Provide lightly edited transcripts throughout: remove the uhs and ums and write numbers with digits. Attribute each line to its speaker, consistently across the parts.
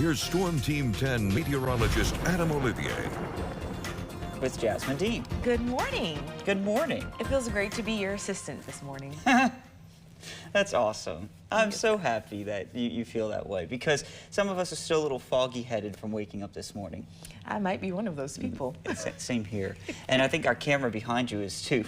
Speaker 1: here's Storm Team 10 meteorologist Adam Olivier.
Speaker 2: With Jasmine Dean.
Speaker 3: Good morning.
Speaker 2: Good morning.
Speaker 3: It feels great to be your assistant this morning.
Speaker 2: That's awesome. I'm so happy that you feel that way because some of us are still a little foggy-headed from waking up this morning.
Speaker 3: I might be one of those people.
Speaker 2: Same here. And I think our camera behind you is too.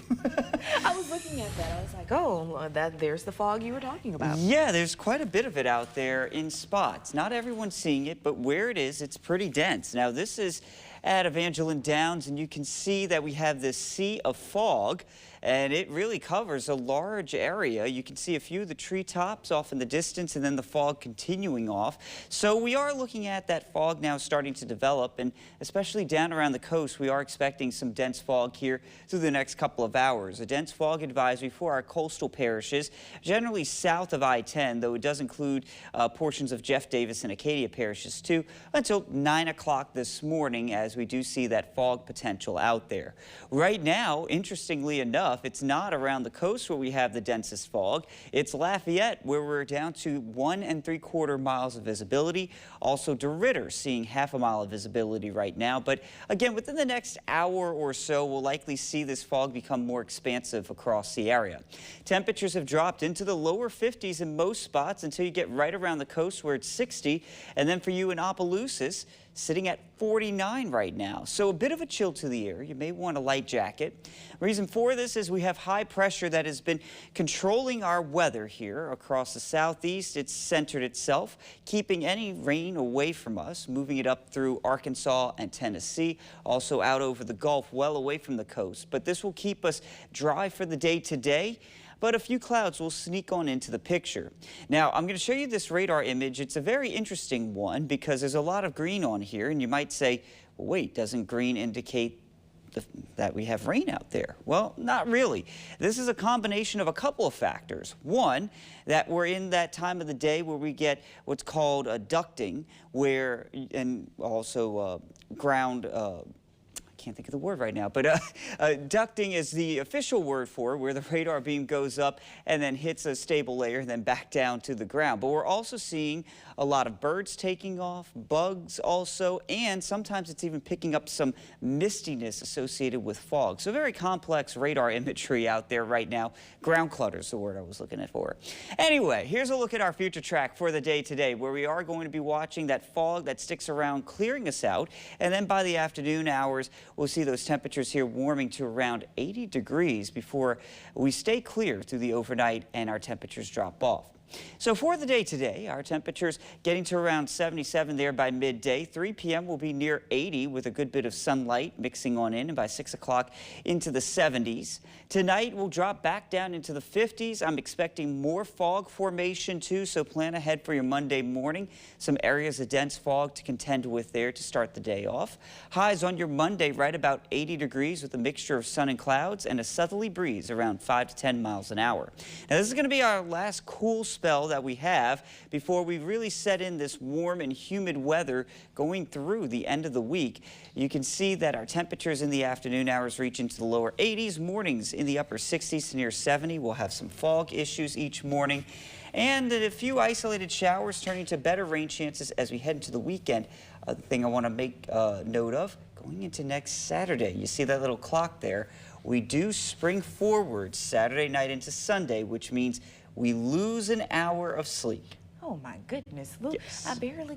Speaker 3: I was looking at that. I was like, oh, there's the fog you were talking about.
Speaker 2: Yeah, there's quite a bit of it out there in spots. Not everyone's seeing it, but where it is, it's pretty dense. Now, this is at Evangeline Downs, and you can see that we have this sea of fog, and it really covers a large area. You can see a few of the treetops off in the distance, and then the fog continuing off. So we are looking at that fog now starting to develop, and especially down around the coast, we are expecting some dense fog here through the next couple of hours. A dense fog advisory for our coastal parishes, generally south of I-10, though it does include portions of Jeff Davis and Acadia parishes too, until 9 o'clock this morning, as we do see that fog potential out there. Right now, interestingly enough, it's not around the coast where we have the densest fog. It's Lafayette, where we're down to 1 3/4 miles of visibility. Also DeRidder seeing ½ mile of visibility right now. But again, within the next hour or so, we'll likely see this fog become more expansive across the area. Temperatures have dropped into the lower 50s in most spots until you get right around the coast where it's 60. And then for you in Opelousas, sitting at 49 right now. So a bit of a chill to the air. You may want a light jacket. Reason for this is we have high pressure that has been controlling our weather here across the southeast. It's centered itself, keeping any rain away from us, moving it up through Arkansas and Tennessee, also out over the Gulf, well away from the coast. But this will keep us dry for the day today, but a few clouds will sneak on into the picture. Now, I'm going to show you this radar image. It's a very interesting one because there's a lot of green on here, and you might say, well, wait, doesn't green indicate that we have rain out there? Well, not really. This is a combination of a couple of factors. One, that we're in that time of the day where we get what's called ducting, and also ground can't think of the word right now, but ducting is the official word for where the radar beam goes up and then hits a stable layer and then back down to the ground. But we're also seeing a lot of birds taking off, bugs also, and sometimes it's even picking up some mistiness associated with fog. So very complex radar imagery out there right now. Ground clutter is the word I was looking for. Anyway, here's a look at our future track for the day today, where we are going to be watching that fog that sticks around clearing us out, and then by the afternoon hours, we'll see those temperatures here warming to around 80 degrees before we stay clear through the overnight and our temperatures drop off. So for the day today, our temperatures getting to around 77 there by midday. 3 p.m. will be near 80 with a good bit of sunlight mixing on in, and by 6 o'clock into the 70s. Tonight we'll drop back down into the 50s. I'm expecting more fog formation too, so plan ahead for your Monday morning. Some areas of dense fog to contend with there to start the day off. Highs on your Monday right about 80 degrees with a mixture of sun and clouds and a southerly breeze around 5 to 10 miles an hour. Now this is going to be our last cool spell that we have before we really set in this warm and humid weather going through the end of the week. You can see that our temperatures in the afternoon hours reach into the lower 80s, mornings in the upper 60s to near 70. We'll have some fog issues each morning, and a few isolated showers turning to better rain chances as we head into the weekend. Other thing I want to make note of, going into next Saturday, you see that little clock there, we do spring forward Saturday night into Sunday, which means we lose an hour of sleep.
Speaker 3: Oh my goodness, Luke,
Speaker 2: Yes.
Speaker 3: I barely